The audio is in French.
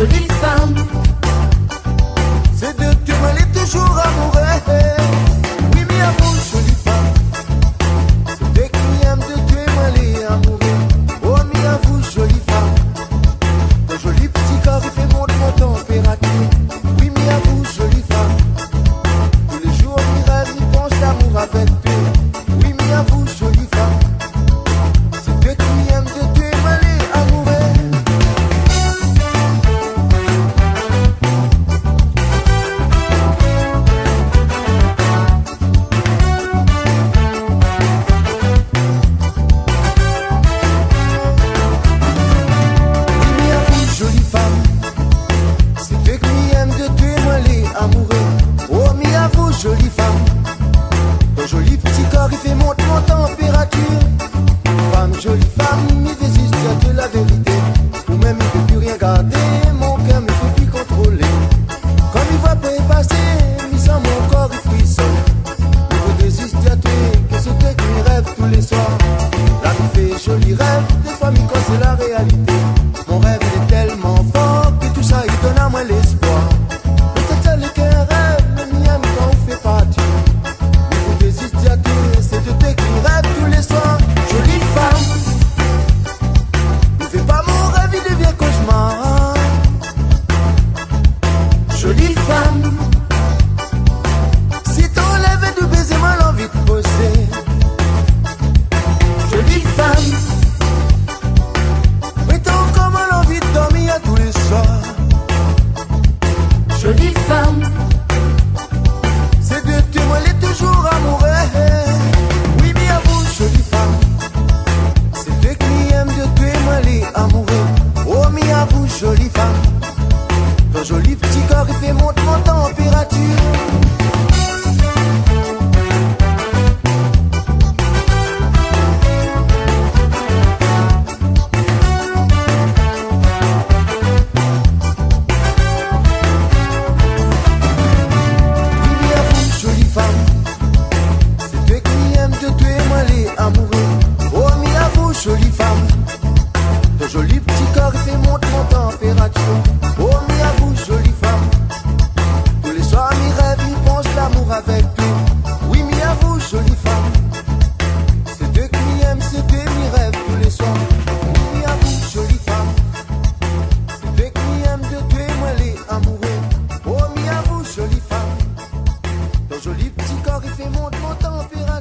jolie femme. C'est de tu m'en es toujours amoureux. Oui, mais à vous, jolie femme. C'est de qui aime de tu m'en es amoureux. Oh, mais à vous, jolie femme. Ton joli petit corps, il fait monter mon température. Oui, mais à vous, jolie femme. Tous les jours, mes rêves, ils pensent l'amour avec toi. Oui, mais à vous, jolie femme. C'est de qui aime de tu m'en es amoureux. Jolie femme, ton joli petit corps il fait monter mon température. Femme, jolie femme, il désiste de la vérité. Ou même il peut plus rien garder, mon cœur ne peut plus contrôler. Comme il voit pas y passer, il sent mon corps il frissonne. Il veut désiste à toi, que c'était qu'il rêve tous les soirs. Là il fait joli rêve, des fois mais quand c'est la réalité. Mon rêve il est tellement fort que tout ça il donne à moi l'espoir. Peut-être le cœur rêve, le mien quand on fait pas Dieu. Mais vous désistez à tout, c'est de tes qui rêve tous les soirs. Jolie femme, ne fais pas mon rêve, il devient cauchemar. Jolie femme, si ton lève est de baiser, moi l'envie de poser. Jolie femme, prétends comme l'envie de dormir à tous les soirs. Jolie femme, c'est de tu moi les toujours amoureux. Oui, mais à vous, jolie femme. C'est de qui aime de tu moi les amoureux. Oh, mais à vous, jolie femme. Ton joli petit corps il fait monter mon température. Jolie femme, ton joli petit corps il fait monter mon température. Oh, mais à vous, jolie femme. Tous les soirs mes rêves ils pensent l'amour avec toi. Oui, mais à vous, jolie femme. C'est Dieu qui aime, c'est Dieu mes rêves tous les soirs. Oui, mais à vous, jolie femme. C'est Dieu qui aime de toi moi les amoureux. Oh, mais à vous, jolie femme. Ton joli petit corps il fait monter mon température.